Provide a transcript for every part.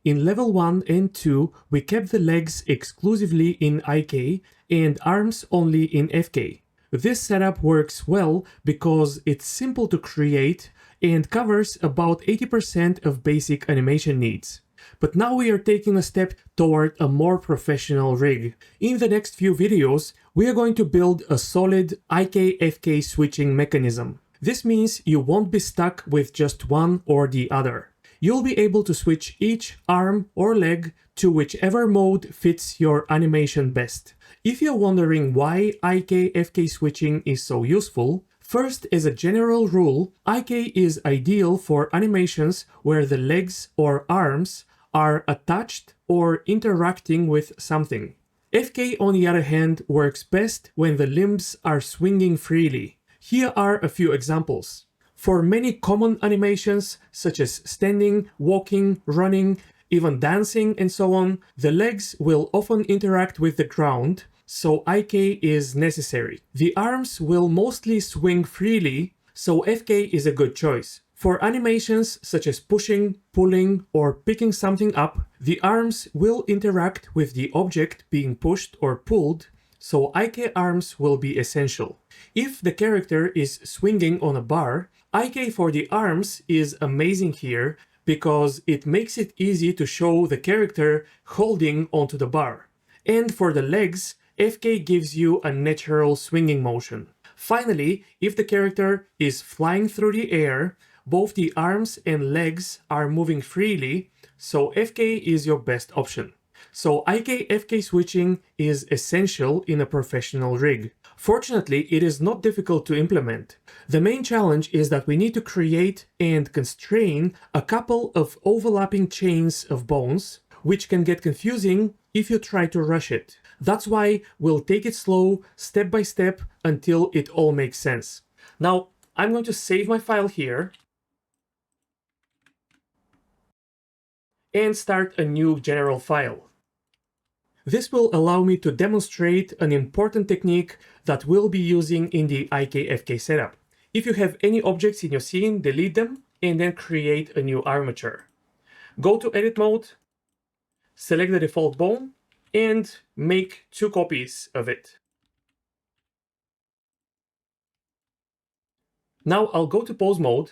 In level 1 and 2, we kept the legs exclusively in IK and arms only in FK. This setup works well because it's simple to create and covers about 80% of basic animation needs. But now we are taking a step toward a more professional rig. In the next few videos, we are going to build a solid IK-FK switching mechanism. This means you won't be stuck with just one or the other. You'll be able to switch each arm or leg to whichever mode fits your animation best. If you're wondering why IK-FK switching is so useful, first, as a general rule, IK is ideal for animations where the legs or arms are attached or interacting with something. FK, on the other hand, works best when the limbs are swinging freely. Here are a few examples. For many common animations, such as standing, walking, running, even dancing, and so on, the legs will often interact with the ground, so IK is necessary. The arms will mostly swing freely, so FK is a good choice. For animations such as pushing, pulling, or picking something up, the arms will interact with the object being pushed or pulled, so IK arms will be essential. If the character is swinging on a bar, IK for the arms is amazing here because it makes it easy to show the character holding onto the bar. And for the legs, FK gives you a natural swinging motion. Finally, if the character is flying through the air, both the arms and legs are moving freely, so FK is your best option. So IK-FK switching is essential in a professional rig. Fortunately, it is not difficult to implement. The main challenge is that we need to create and constrain a couple of overlapping chains of bones, which can get confusing if you try to rush it. That's why we'll take it slow, step by step, until it all makes sense. Now, I'm going to save my file here and start a new general file. This will allow me to demonstrate an important technique that we'll be using in the IK-FK setup. If you have any objects in your scene, delete them and then create a new armature. Go to Edit Mode, select the default bone, and make 2 copies of it. Now I'll go to Pose Mode,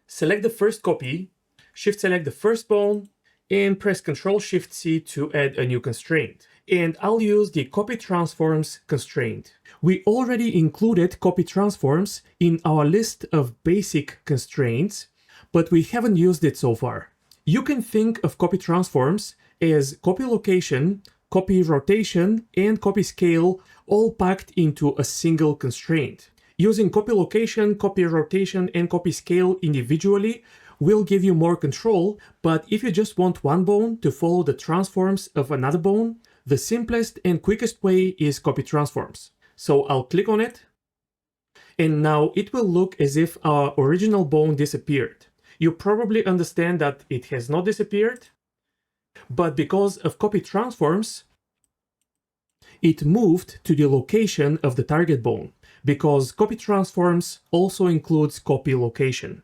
select the first copy, Shift select the first bone, and press Ctrl-Shift-C to add a new constraint. And I'll use the Copy Transforms constraint. We already included copy transforms in our list of basic constraints, but we haven't used it so far. You can think of copy transforms as copy location, copy rotation, and copy scale all packed into a single constraint. Using copy location, copy rotation, and copy scale individually will give you more control, but if you just want one bone to follow the transforms of another bone, the simplest and quickest way is copy transforms. So I'll click on it, and now it will look as if our original bone disappeared. You probably understand that it has not disappeared, but because of copy transforms, it moved to the location of the target bone, because copy transforms also includes copy location.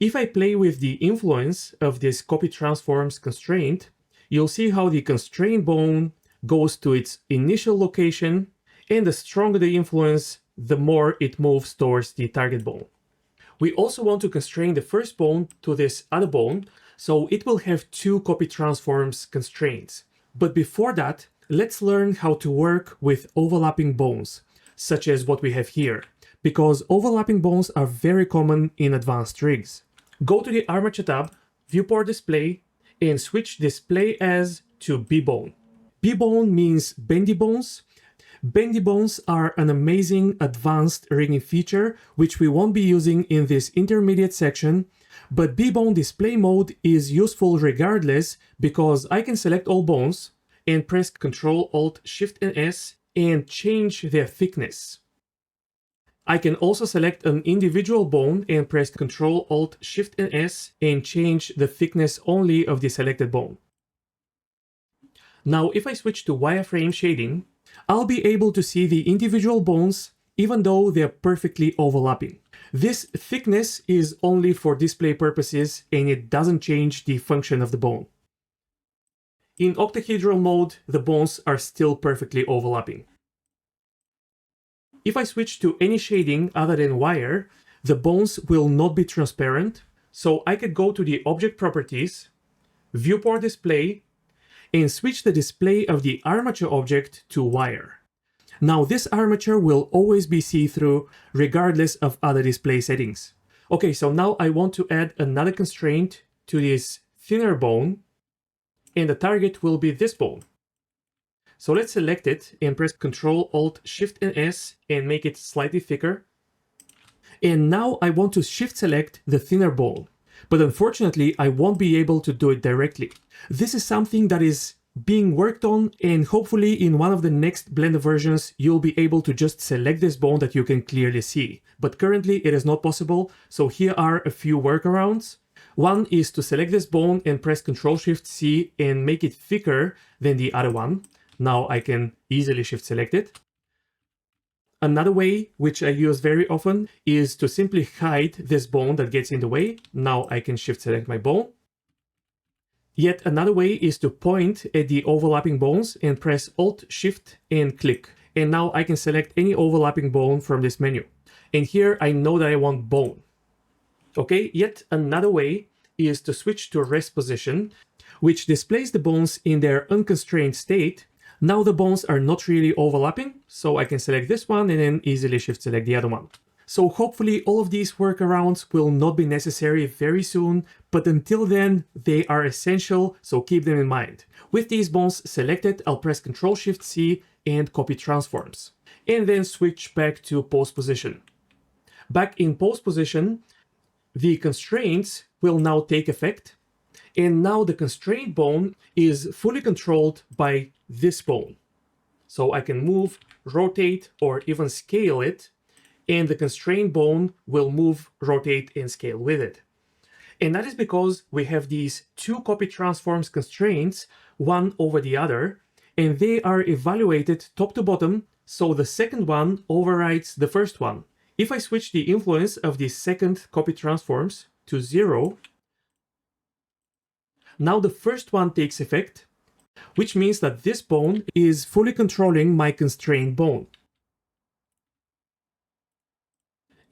If I play with the influence of this copy transforms constraint, you'll see how the constraint bone goes to its initial location, and the stronger the influence, the more it moves towards the target bone. We also want to constrain the first bone to this other bone, so it will have 2 copy transforms constraints. But before that, let's learn how to work with overlapping bones, such as what we have here, because overlapping bones are very common in advanced rigs. Go to the Armature tab, Viewport Display, and switch Display As to B-Bone. B-Bone means bendy bones. Bendy bones are an amazing advanced rigging feature, which we won't be using in this intermediate section, but B-Bone Display Mode is useful regardless because I can select all bones and press Ctrl, Alt, Shift, and S and change their thickness. I can also select an individual bone and press Ctrl, Alt, Shift, and S and change the thickness only of the selected bone. Now, if I switch to wireframe shading, I'll be able to see the individual bones even though they're perfectly overlapping. This thickness is only for display purposes and it doesn't change the function of the bone. In octahedral mode, the bones are still perfectly overlapping. If I switch to any shading other than wire, the bones will not be transparent, so I could go to the object properties, viewport display, and switch the display of the armature object to wire. Now this armature will always be see-through regardless of other display settings. Okay, so now I want to add another constraint to this thinner bone, and the target will be this bone. So let's select it and press Ctrl, Alt, Shift and S and make it slightly thicker. And now I want to shift select the thinner bone, but unfortunately I won't be able to do it directly. This is something that is being worked on, and hopefully in one of the next Blender versions you'll be able to just select this bone that you can clearly see. But currently it is not possible, so here are a few workarounds. One is to select this bone and press Ctrl-Shift-C and make it thicker than the other one. Now I can easily shift select it. Another way, which I use very often, is to simply hide this bone that gets in the way. Now I can shift select my bone. Yet another way is to point at the overlapping bones and press Alt, Shift and click. And now I can select any overlapping bone from this menu. And here I know that I want bone. Okay, yet another way is to switch to rest position, which displays the bones in their unconstrained state. Now the bones are not really overlapping, so I can select this one and then easily shift select the other one. So hopefully all of these workarounds will not be necessary very soon, but until then they are essential, so keep them in mind. With these bones selected, I'll press Ctrl-Shift-C and copy transforms, and then switch back to pose position. Back in pose position, the constraints will now take effect, and now the constraint bone is fully controlled by this bone. So I can move, rotate, or even scale it, and the constraint bone will move, rotate, and scale with it. And that is because we have these two copy transforms constraints, one over the other, and they are evaluated top to bottom, so the second one overrides the first one. If I switch the influence of the second copy transforms to 0, now the first one takes effect, which means that this bone is fully controlling my constraint bone.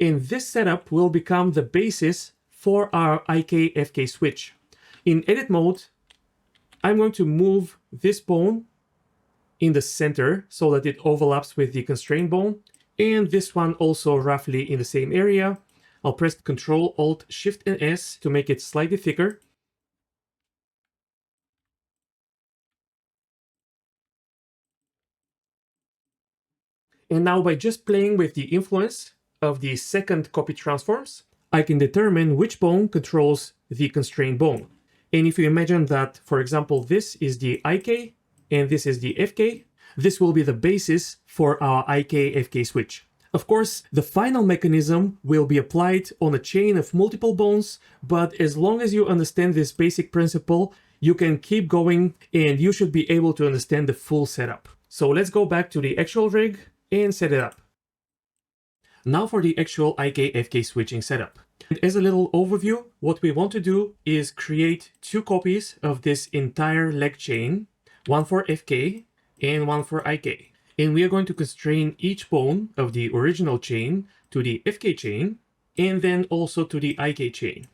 And this setup will become the basis for our IK-FK switch. In edit mode, I'm going to move this bone in the center so that it overlaps with the constraint bone, and this one also roughly in the same area. I'll press Ctrl, Alt, Shift and S to make it slightly thicker. And now by just playing with the influence of the second copy transforms, I can determine which bone controls the constraint bone. And if you imagine that, for example, this is the IK and this is the FK, this will be the basis for our IK-FK switch. Of course, the final mechanism will be applied on a chain of multiple bones, but as long as you understand this basic principle, you can keep going and you should be able to understand the full setup. So let's go back to the actual rig and set it up. Now for the actual IK-FK switching setup. And as a little overview, what we want to do is create two copies of this entire leg chain, one for FK and one for IK. And we are going to constrain each bone of the original chain to the FK chain and then also to the IK chain,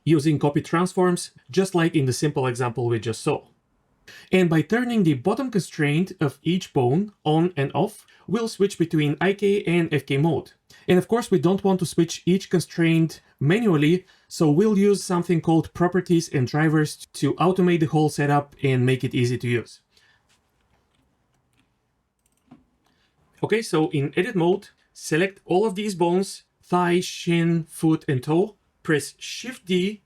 using copy transforms, just like in the simple example we just saw. And by turning the bottom constraint of each bone on and off, we'll switch between IK and FK mode. And of course, we don't want to switch each constraint manually, so we'll use something called properties and drivers to automate the whole setup and make it easy to use. Okay, so in edit mode, select all of these bones, thigh, shin, foot, and toe, press Shift D,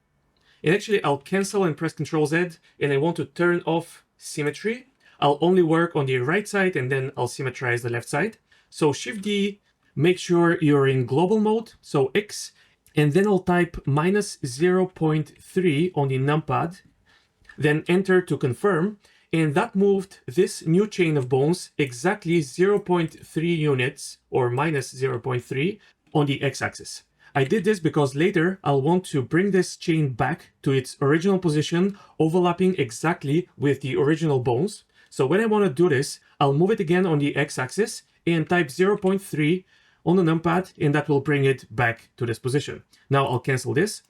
and actually I'll cancel and press Ctrl Z, and I want to turn off symmetry. I'll only work on the right side and then I'll symmetrize the left side. So Shift D, make sure you're in global mode, so X, and then I'll type -0.3 on the numpad, then enter to confirm. And that moved this new chain of bones exactly 0.3 units or minus 0.3 on the x-axis. I did this because later I'll want to bring this chain back to its original position, overlapping exactly with the original bones. So when I want to do this, I'll move it again on the x-axis and type 0.3 on the numpad, and that will bring it back to this position. Now I'll cancel this.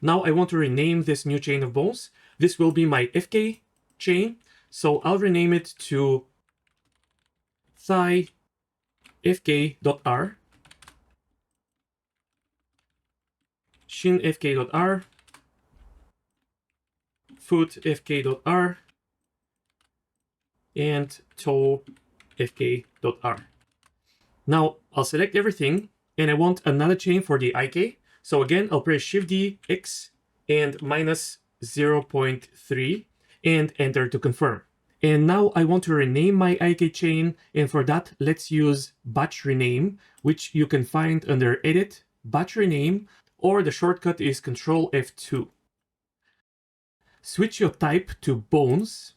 Now I want to rename this new chain of bones. This will be my FK chain. So I'll rename it to thigh fk.r, shin fk.r, foot fk.r, and toe fk.r. Now I'll select everything, and I want another chain for the IK. So again, I'll press Shift D, X, and minus 0.3, and enter to confirm. And now I want to rename my IK chain, and for that, let's use batch rename, which you can find under Edit, Batch Rename, or the shortcut is Control F2. Switch your type to bones,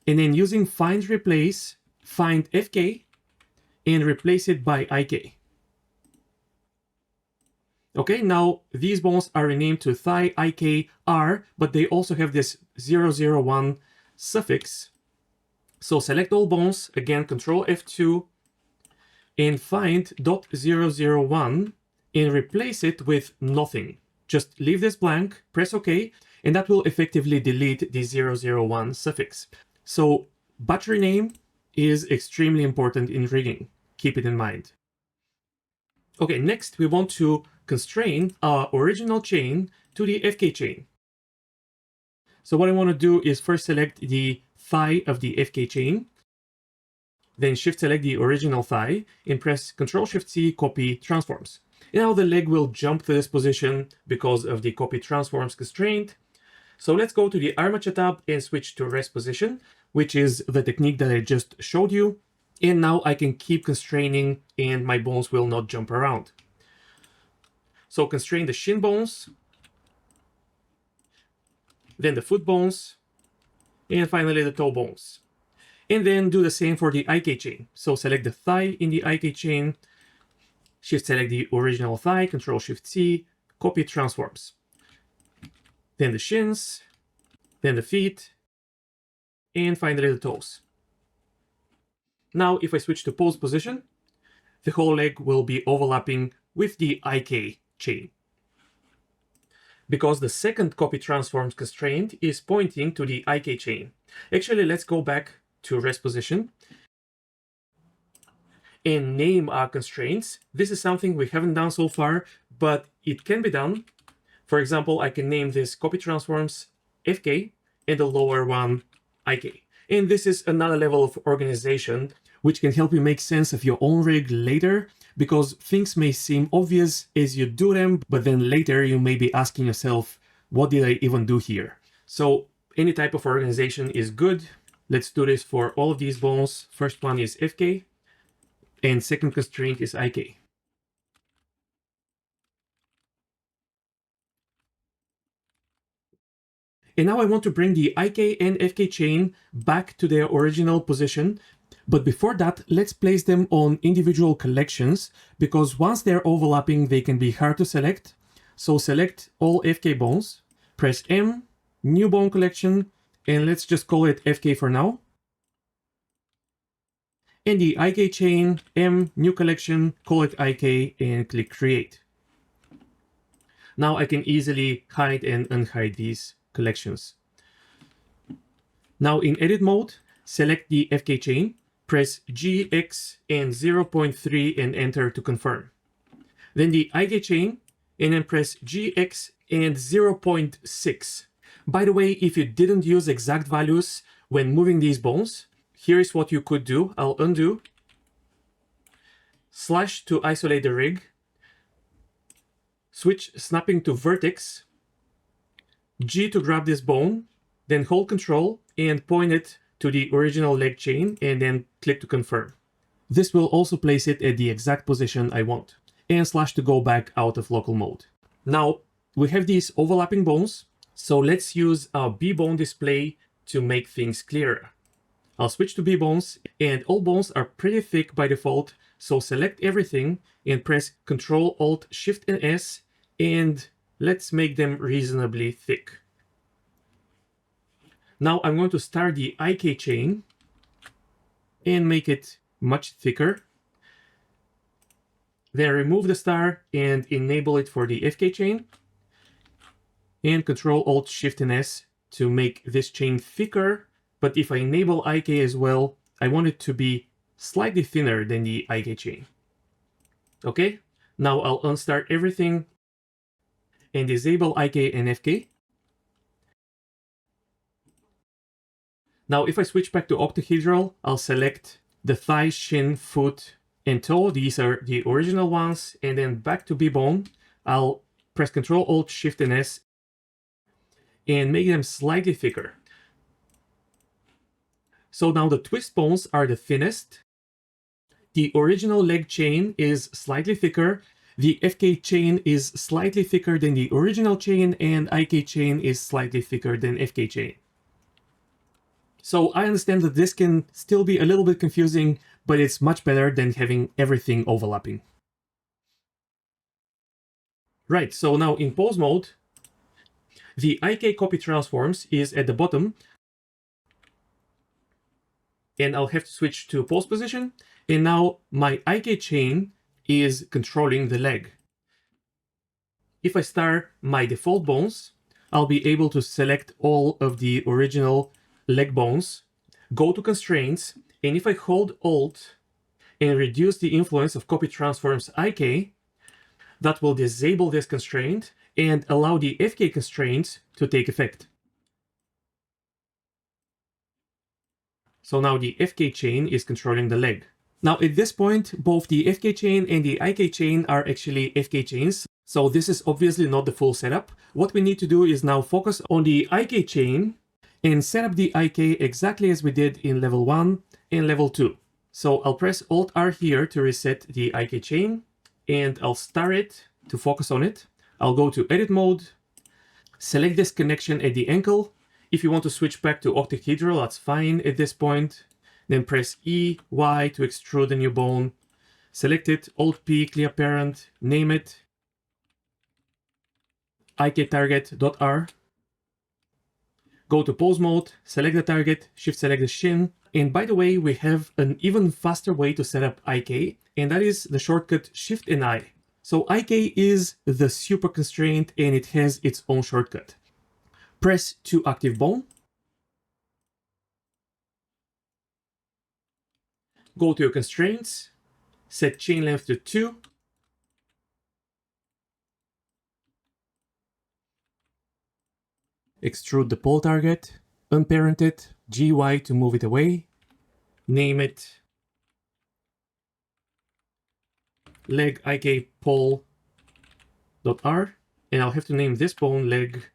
and then using find replace, find FK, and replace it by IK. Okay, now these bones are renamed to thigh IKR, but they also have this 001 suffix. So select all bones, again, Control F2, and find .001 and replace it with nothing. Just leave this blank, press OK, and that will effectively delete the 001 suffix. So batch rename is extremely important in rigging. Keep it in mind. Okay, next we want to constrain our original chain to the FK chain. So what I want to do is first select the thigh of the FK chain, then shift select the original thigh and press Ctrl-Shift-C, copy transforms. And now the leg will jump to this position because of the copy transforms constraint. So let's go to the armature tab and switch to rest position, which is the technique that I just showed you. And now I can keep constraining and my bones will not jump around. So constrain the shin bones, then the foot bones, and finally the toe bones. And then do the same for the IK chain. So select the thigh in the IK chain, shift select the original thigh, Ctrl-Shift-C, copy transforms. Then the shins, then the feet, and finally the toes. Now if I switch to pose position, the whole leg will be overlapping with the IK chain. Because the second copy transforms constraint is pointing to the IK chain. Actually, let's go back to rest position and name our constraints. This is something we haven't done so far, but it can be done. For example, I can name this copy transforms FK and the lower one IK. And this is another level of organization which can help you make sense of your own rig later, because things may seem obvious as you do them, but then later you may be asking yourself, what did I even do here? So any type of organization is good. Let's do this for all of these bones. First one is FK, and second constraint is IK. And now I want to bring the IK and FK chain back to their original position. But before that, let's place them on individual collections, because once they're overlapping, they can be hard to select. So select all FK bones, press M, new bone collection, and let's just call it FK for now. And the IK chain, M, new collection, call it IK, and click create. Now I can easily hide and unhide these collections. Now in edit mode, select the FK chain, press G, X, and 0.3 and enter to confirm. Then the IK chain, and then press G, X, and 0.6. By the way, if you didn't use exact values when moving these bones, here is what you could do. I'll undo, slash to isolate the rig, switch snapping to vertex, G to grab this bone, then hold Control and point it to the original leg chain, and then click to confirm. This will also place it at the exact position I want, and slash to go back out of local mode. Now we have these overlapping bones, so let's use our B-bone display to make things clearer. I'll switch to B bones, and all bones are pretty thick by default, so select everything and press Ctrl Alt Shift and S, and let's make them reasonably thick. Now I'm going to start the IK chain and make it much thicker. Then remove the star and enable it for the FK chain, and Ctrl Alt Shift and S to make this chain thicker. But if I enable IK as well, I want it to be slightly thinner than the IK chain. Okay, now I'll unstart everything and disable IK and FK. Now if I switch back to octahedral, I'll select the thigh, shin, foot, and toe. These are the original ones. And then back to B-bone, I'll press Ctrl Alt Shift and S and make them slightly thicker. So now the twist bones are the thinnest. The original leg chain is slightly thicker. The FK chain is slightly thicker than the original chain, and IK chain is slightly thicker than FK chain. So I understand that this can still be a little bit confusing, but it's much better than having everything overlapping. Right, so now in pose mode, the IK copy transforms is at the bottom, and I'll have to switch to pose position. And now my IK chain is controlling the leg. If I start my default bones, I'll be able to select all of the original leg bones, go to constraints, and if I hold Alt and reduce the influence of copy transforms IK, that will disable this constraint and allow the FK constraints to take effect. So now the FK chain is controlling the leg. Now at this point, both the FK chain and the IK chain are actually FK chains. So this is obviously not the full setup. What we need to do is now focus on the IK chain and set up the IK exactly as we did in level 1 and level 2. So I'll press Alt R here to reset the IK chain, and I'll star it to focus on it. I'll go to edit mode, select this connection at the ankle. If you want to switch back to octahedral, that's fine at this point. Then press E, Y to extrude a new bone. Select it, Alt P, clear parent, name it IK target.R. Go to pose mode, select the target, shift select the shin. And by the way, we have an even faster way to set up IK, and that is the shortcut Shift and I. So IK is the super constraint and it has its own shortcut. Press to active bone. Go to your constraints, set chain length to 2. Extrude the pole target, unparent it, GY to move it away, name it leg IK pole.R, and I'll have to name this bone leg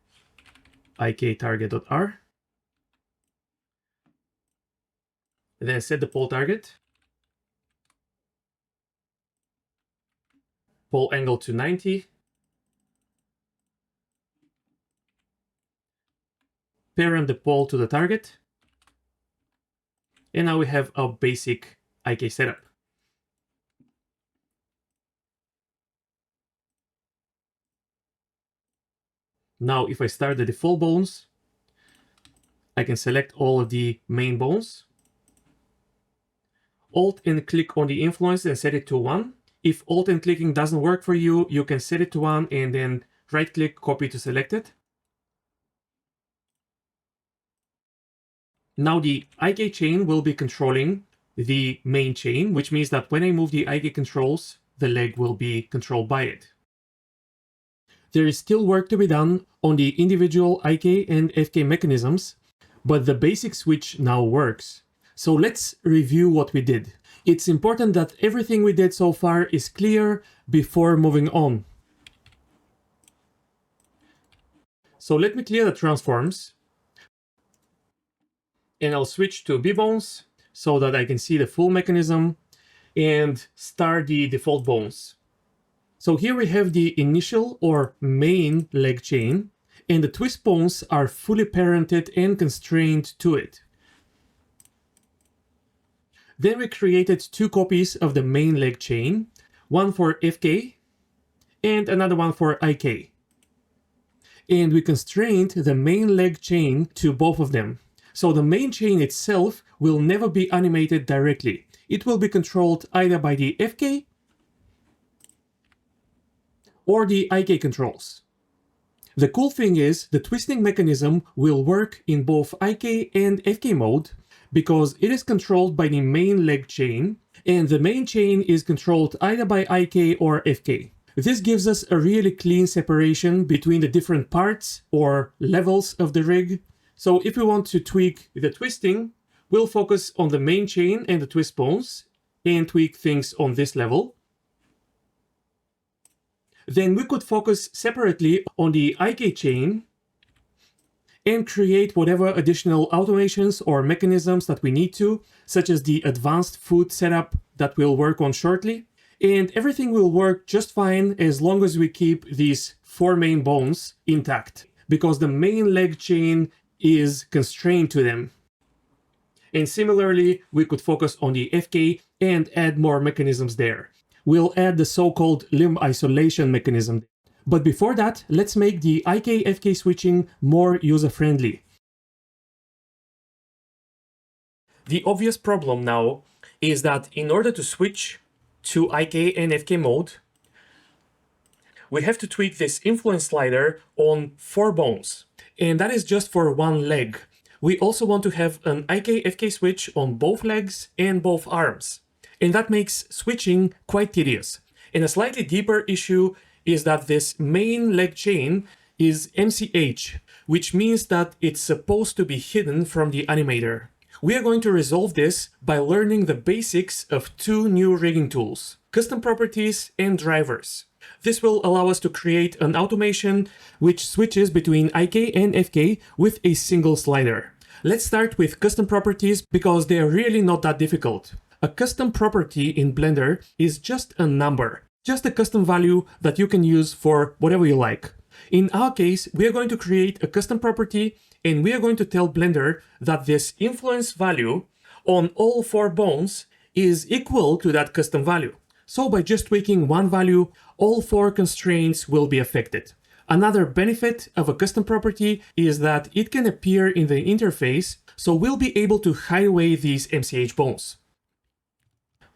IK target.R. Then set the pole target, pole angle to 90, parent the pole to the target, and now we have our basic IK setup. Now if I start the default bones, I can select all of the main bones, Alt and click on the influence and set it to 1. If Alt and clicking doesn't work for you, you can set it to 1 and then right click, copy to select it. Now the IK chain will be controlling the main chain, which means that when I move the IK controls, the leg will be controlled by it. There is still work to be done on the individual IK and FK mechanisms, but the basic switch now works. So let's review what we did. It's important that everything we did so far is clear before moving on. So let me clear the transforms, and I'll switch to B-bones so that I can see the full mechanism and start the default bones. So here we have the initial or main leg chain, and the twist bones are fully parented and constrained to it. Then we created two copies of the main leg chain, one for FK and another one for IK. And we constrained the main leg chain to both of them. So the main chain itself will never be animated directly. It will be controlled either by the FK or the IK controls. The cool thing is the twisting mechanism will work in both IK and FK mode because it is controlled by the main leg chain, and the main chain is controlled either by IK or FK. This gives us a really clean separation between the different parts or levels of the rig. So if we want to tweak the twisting, we'll focus on the main chain and the twist bones and tweak things on this level. Then we could focus separately on the IK chain and create whatever additional automations or mechanisms that we need to, such as the advanced food setup that we'll work on shortly. And everything will work just fine as long as we keep these four main bones intact, because the main leg chain is constrained to them. And similarly, we could focus on the FK and add more mechanisms there. We'll add the so-called limb isolation mechanism. But before that, let's make the IK-FK switching more user-friendly. The obvious problem now is that in order to switch to IK and FK mode, we have to tweak this influence slider on 4 bones. And that is just for one leg. We also want to have an IK-FK switch on both legs and both arms. And that makes switching quite tedious. And a slightly deeper issue is that this main leg chain is MCH, which means that it's supposed to be hidden from the animator. We are going to resolve this by learning the basics of 2 new rigging tools, custom properties and drivers. This will allow us to create an automation which switches between IK and FK with a single slider. Let's start with custom properties because they are really not that difficult. A custom property in Blender is just a number, just a custom value that you can use for whatever you like. In our case, we are going to create a custom property and we are going to tell Blender that this influence value on all 4 bones is equal to that custom value. So by just tweaking one value, all 4 constraints will be affected. Another benefit of a custom property is that it can appear in the interface, so we'll be able to hide away these MCH bones.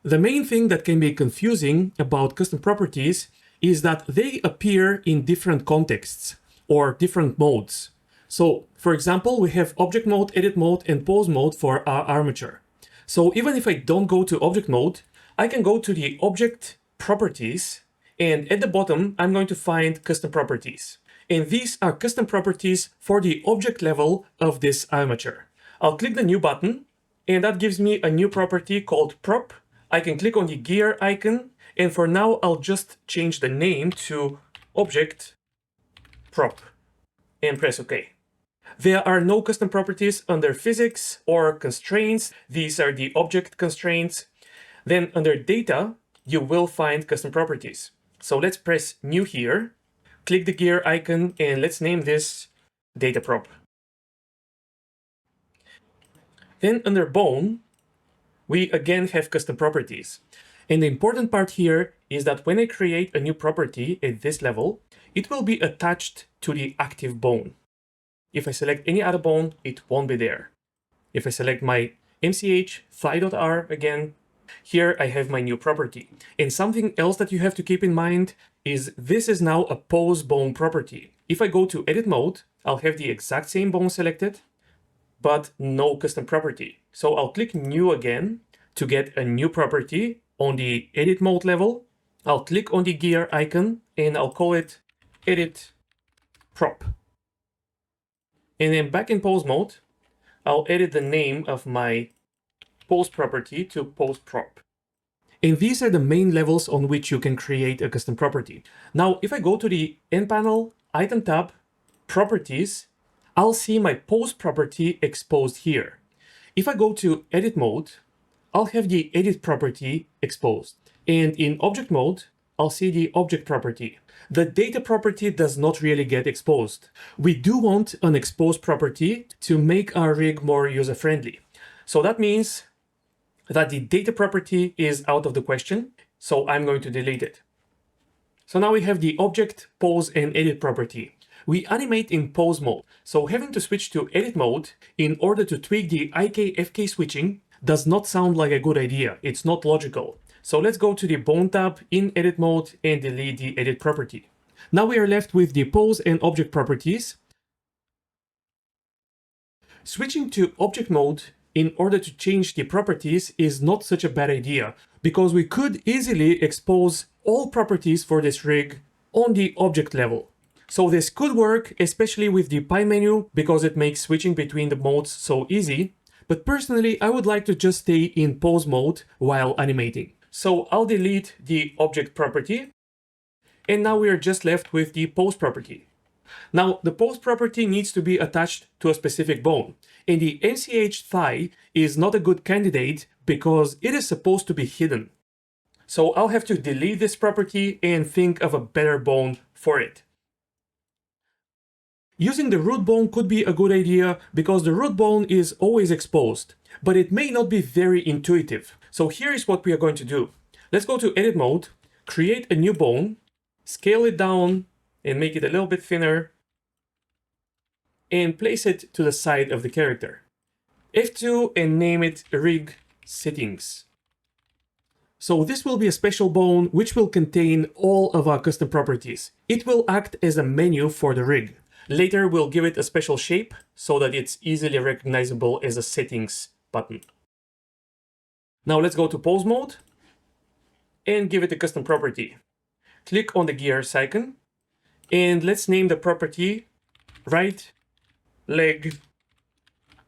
The main thing that can be confusing about custom properties is that they appear in different contexts or different modes. So, for example, we have object mode, edit mode, and pose mode for our armature. So even if I don't go to object mode, I can go to the object properties, and at the bottom, I'm going to find custom properties. And these are custom properties for the object level of this armature. I'll click the new button, and that gives me a new property called prop. I can click on the gear icon, and for now, I'll just change the name to object prop and press OK. There are no custom properties under physics or constraints. These are the object constraints. Then under data, you will find custom properties. So let's press new here, click the gear icon, and let's name this data prop. Then under bone, we again have custom properties. And the important part here is that when I create a new property at this level, it will be attached to the active bone. If I select any other bone, it won't be there. If I select my MCH thigh.r again, here I have my new property. And something else that you have to keep in mind is this is now a pose bone property. If I go to edit mode, I'll have the exact same bone selected, but no custom property. So I'll click new again to get a new property on the edit mode level. I'll click on the gear icon and I'll call it edit prop. And then back in pose mode, I'll edit the name of my pose property to pose prop. And these are the main levels on which you can create a custom property. Now, if I go to the End panel, Item tab, Properties, I'll see my pose property exposed here. If I go to Edit mode, I'll have the Edit property exposed. And in Object mode, I'll see the object property. The data property does not really get exposed. We do want an exposed property to make our rig more user-friendly. So that means that the data property is out of the question, so I'm going to delete it. So now we have the object, pose, and edit property. We animate in pose mode, so having to switch to edit mode in order to tweak the IK-FK switching does not sound like a good idea. It's not logical. So let's go to the bone tab in edit mode and delete the edit property. Now we are left with the pose and object properties. Switching to object mode in order to change the properties is not such a bad idea, because we could easily expose all properties for this rig on the object level. So this could work, especially with the pie menu, because it makes switching between the modes so easy. But personally, I would like to just stay in pose mode while animating. So I'll delete the object property. And now we are just left with the pose property. Now, the pose property needs to be attached to a specific bone. And the MCH thigh is not a good candidate because it is supposed to be hidden. So I'll have to delete this property and think of a better bone for it. Using the root bone could be a good idea because the root bone is always exposed, but it may not be very intuitive. So here is what we are going to do. Let's go to edit mode, create a new bone, scale it down and make it a little bit thinner, and place it to the side of the character. F2 and name it rig settings. So this will be a special bone which will contain all of our custom properties. It will act as a menu for the rig. Later we'll give it a special shape so that it's easily recognizable as a settings button. Now let's go to pose mode and give it a custom property. Click on the gears icon and let's name the property right leg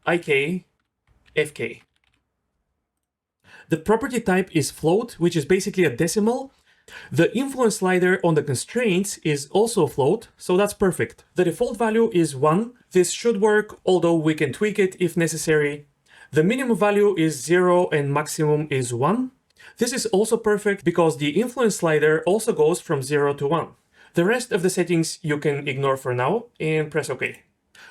IK FK. The property type is float, which is basically a decimal. The influence slider on the constraints is also float, so that's perfect. The default value is 1. This should work, although we can tweak it if necessary. The minimum value is 0 and maximum is 1. This is also perfect because the influence slider also goes from 0 to 1. The rest of the settings you can ignore for now and press OK.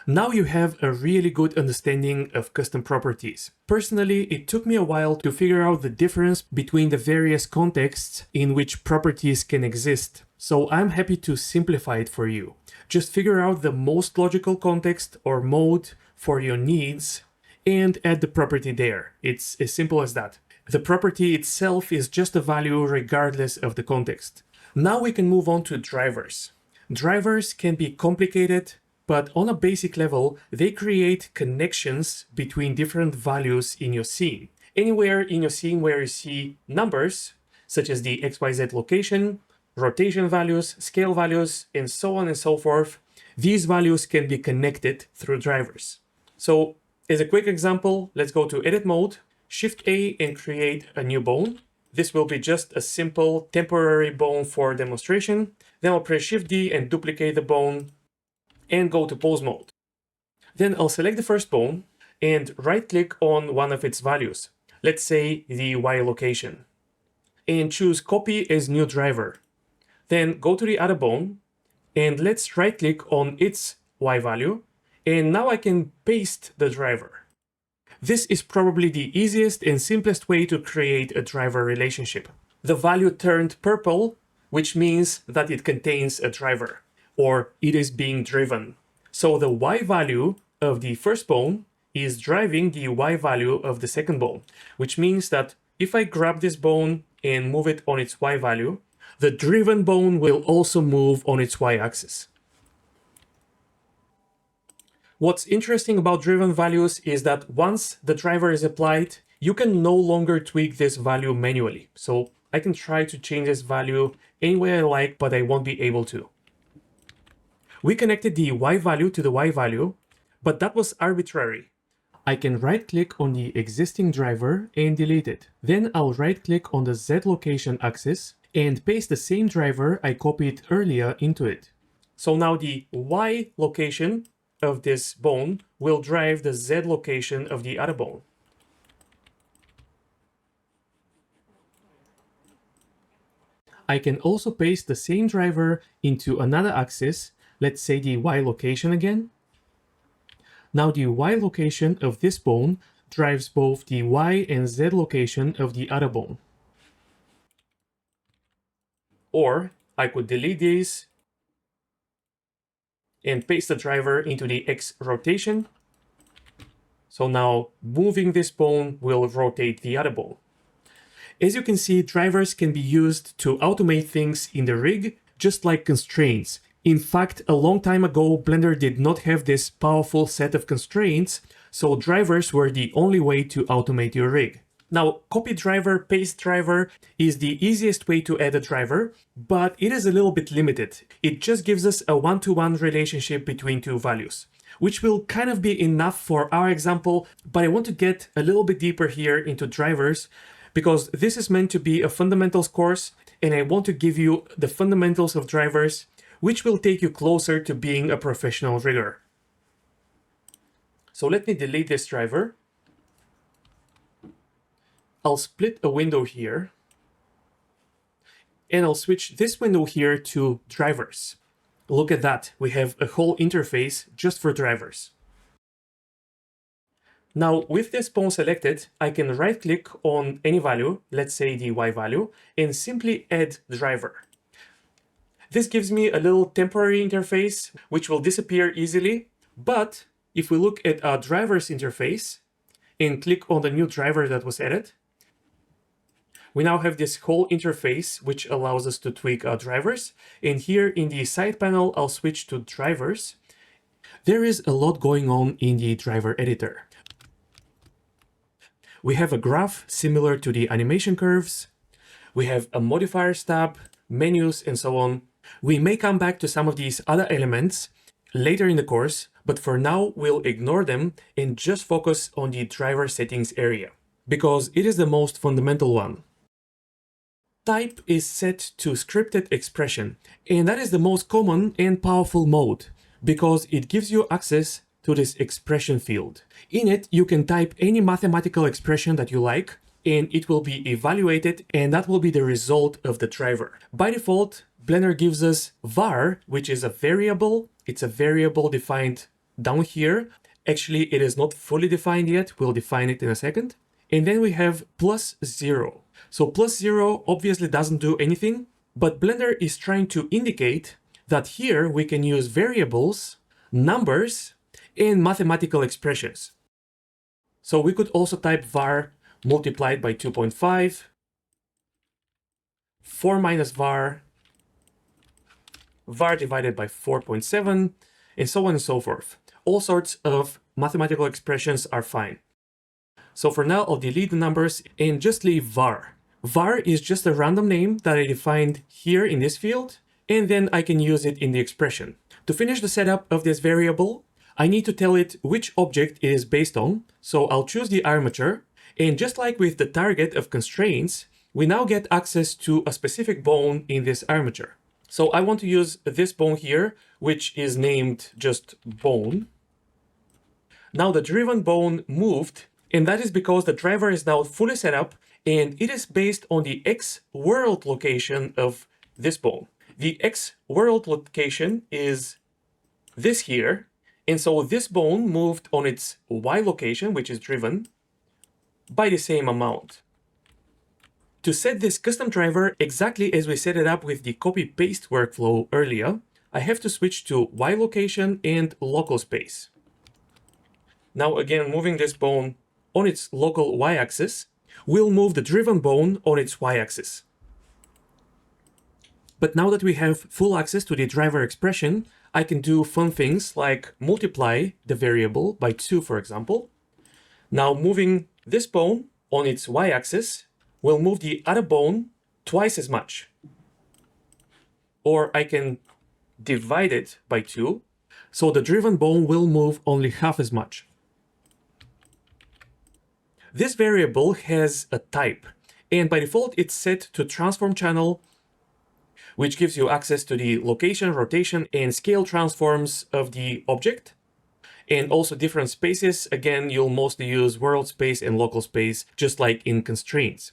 Now you have a really good understanding of custom properties. Personally, it took me a while to figure out the difference between the various contexts in which properties can exist. So I'm happy to simplify it for you. Just figure out the most logical context or mode for your needs and add the property there. It's as simple as that. The property itself is just a value regardless of the context. Now we can move on to drivers. Drivers can be complicated, but on a basic level, they create connections between different values in your scene. Anywhere in your scene where you see numbers, such as the XYZ location, rotation values, scale values, and so on and so forth, these values can be connected through drivers. So as a quick example, let's go to edit mode, Shift A and create a new bone. This will be just a simple temporary bone for demonstration. Then I'll press Shift D and duplicate the bone and go to pose mode. Then I'll select the first bone and right click on one of its values. Let's say the Y location. And choose copy as new driver. Then go to the other bone and let's right click on its Y value. And now I can paste the driver. This is probably the easiest and simplest way to create a driver relationship. The value turned purple, which means that it contains a driver, or it is being driven. So the Y value of the first bone is driving the Y value of the second bone, which means that if I grab this bone and move it on its Y value, the driven bone will also move on its Y axis. What's interesting about driven values is that once the driver is applied, you can no longer tweak this value manually. So I can try to change this value any way I like, but I won't be able to. We connected the Y value to the Y value, but that was arbitrary. I can right-click on the existing driver and delete it. Then I'll right-click on the Z location axis and paste the same driver I copied earlier into it. So now the Y location of this bone will drive the Z location of the other bone. I can also paste the same driver into another axis, let's say the Y location again. Now the Y location of this bone drives both the Y and Z location of the other bone. Or I could delete these and paste the driver into the X rotation. So now moving this bone will rotate the other bone. As you can see, drivers can be used to automate things in the rig, just like constraints. In fact, a long time ago, Blender did not have this powerful set of constraints, so drivers were the only way to automate your rig. Now, copy driver, paste driver is the easiest way to add a driver, but it is a little bit limited. It just gives us a one-to-one relationship between two values, which will kind of be enough for our example, but I want to get a little bit deeper here into drivers because this is meant to be a fundamentals course, and I want to give you the fundamentals of drivers, which will take you closer to being a professional rigger. So let me delete this driver. I'll split a window here, and I'll switch this window here to drivers. Look at that, we have a whole interface just for drivers. Now, with this bone selected, I can right-click on any value, let's say the Y value, and simply add driver. This gives me a little temporary interface, which will disappear easily. But if we look at our drivers interface and click on the new driver that was added, we now have this whole interface, which allows us to tweak our drivers. And here in the side panel, I'll switch to drivers. There is a lot going on in the driver editor. We have a graph similar to the animation curves. We have a modifiers tab, menus, and so on. We may come back to some of these other elements later in the course, but for now, we'll ignore them and just focus on the driver settings area, because it is the most fundamental one. Type is set to scripted expression, and that is the most common and powerful mode, because it gives you access to this expression field. In it, you can type any mathematical expression that you like, and it will be evaluated, and that will be the result of the driver. By default, Blender gives us var, which is a variable. It's a variable defined down here. Actually, it is not fully defined yet. We'll define it in a second. And then we have +0. So +0 obviously doesn't do anything, but Blender is trying to indicate that here we can use variables, numbers, and mathematical expressions. So we could also type var multiplied by 2.5, 4 minus var, var divided by 4.7, and so on and so forth. All sorts of mathematical expressions are fine. So for now, I'll delete the numbers and just leave var. Var is just a random name that I defined here in this field, and then I can use it in the expression. To finish the setup of this variable, I need to tell it which object it is based on, so I'll choose the armature, and just like with the target of constraints, we now get access to a specific bone in this armature. So I want to use this bone here, which is named just bone. Now the driven bone moved, and that is because the driver is now fully set up, and it is based on the X world location of this bone. The X world location is this here, and so this bone moved on its Y location, which is driven, by the same amount. To set this custom driver exactly as we set it up with the copy-paste workflow earlier, I have to switch to Y location and local space. Now again, moving this bone on its local Y-axis will move the driven bone on its Y-axis. But now that we have full access to the driver expression, I can do fun things like multiply the variable by 2, for example. Now moving this bone on its Y-axis will move the other bone twice as much. Or I can divide it by 2, so the driven bone will move only half as much. This variable has a type, and by default it's set to transform channel, which gives you access to the location, rotation, and scale transforms of the object, and also different spaces. Again, you'll mostly use world space and local space, just like in constraints.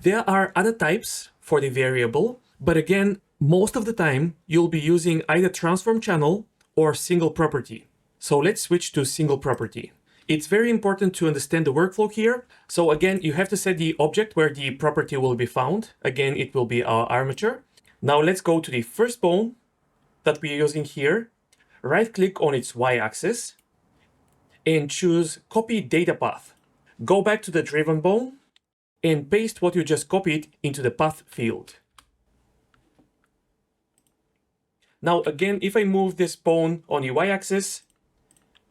There are other types for the variable, but again, most of the time, you'll be using either transform channel or single property. So let's switch to single property. It's very important to understand the workflow here. So again, you have to set the object where the property will be found. Again, it will be our armature. Now let's go to the first bone that we're using here. Right-click on its y-axis and choose Copy Data Path. Go back to the driven bone and paste what you just copied into the path field. Now again, if I move this bone on the y-axis,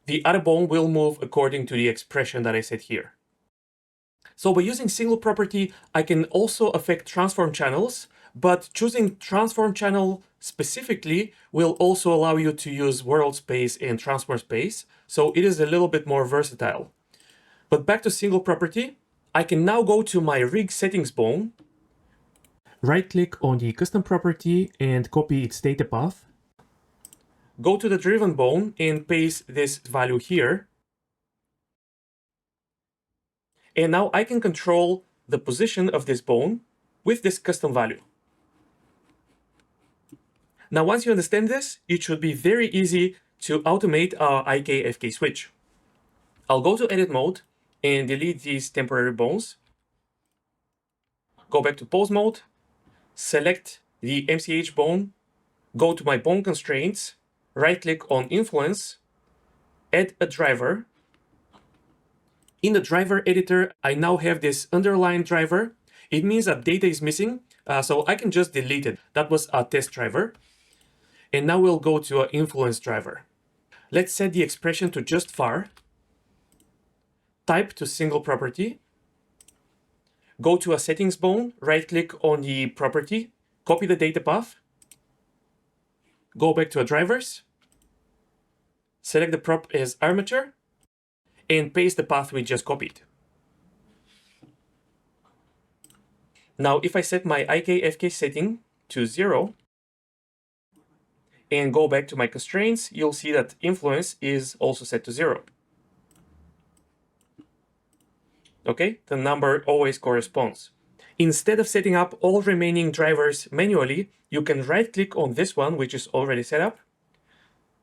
the other bone will move according to the expression that I set here. So by using single property, I can also affect transform channels, but choosing transform channel specifically will also allow you to use world space and transform space, so it is a little bit more versatile. But back to single property, I can now go to my rig settings bone, right-click on the custom property and copy its data path. Go to the driven bone and paste this value here. And now I can control the position of this bone with this custom value. Now, once you understand this, it should be very easy to automate our IK-FK switch. I'll go to edit mode and delete these temporary bones. Go back to pose mode, select the MCH bone, go to my bone constraints, right-click on influence, add a driver. In the driver editor, I now have this underlined driver. It means that data is missing, so I can just delete it. That was our test driver. And now we'll go to our influence driver. Let's set the expression to just var. Type to single property. Go to a settings bone, right-click on the property, copy the data path. Go back to our drivers. Select the prop as armature and paste the path we just copied. Now, if I set my IK-FK setting to 0 and go back to my constraints, you'll see that influence is also set to 0. Okay, the number always corresponds. Instead of setting up all remaining drivers manually, you can right-click on this one, which is already set up,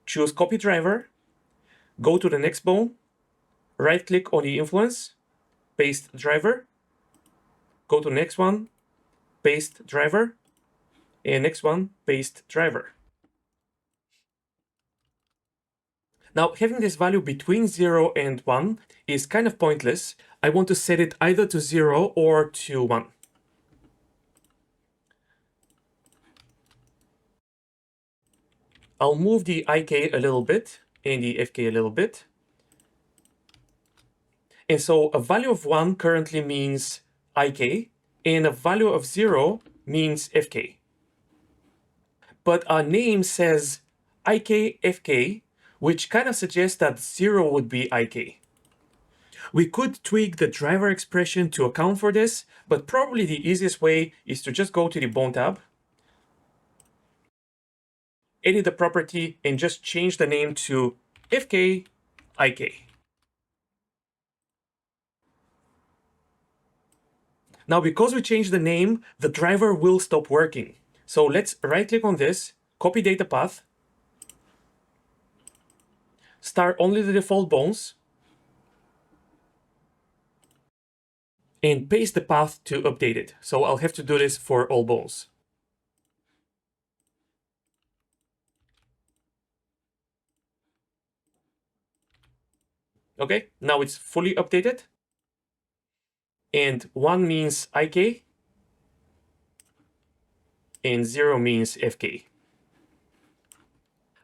choose copy driver, go to the next bone, right-click on the influence, paste driver, go to the next one, paste driver, and next one, paste driver. Now, having this value between 0 and 1 is kind of pointless. I want to set it either to 0 or to 1. I'll move the IK a little bit and the FK a little bit. And so a value of 1 currently means IK, and a value of 0 means FK. But our name says IK, FK, which kind of suggests that 0 would be IK. We could tweak the driver expression to account for this, but probably the easiest way is to just go to the bone tab, edit the property, and just change the name to FK IK. Now, because we changed the name, the driver will stop working. So let's right-click on this, copy data path, start only the default bones, and paste the path to update it. So I'll have to do this for all bones. Okay, now it's fully updated. And 1 means IK, and 0 means FK.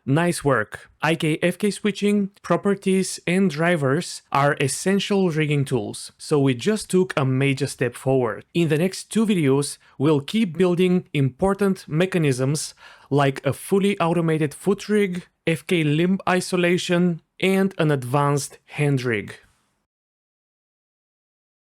Nice work. IK-FK switching, properties, and drivers are essential rigging tools, so we just took a major step forward. In the next 2 videos, we'll keep building important mechanisms like a fully automated foot rig, FK limb isolation, and an advanced hand rig.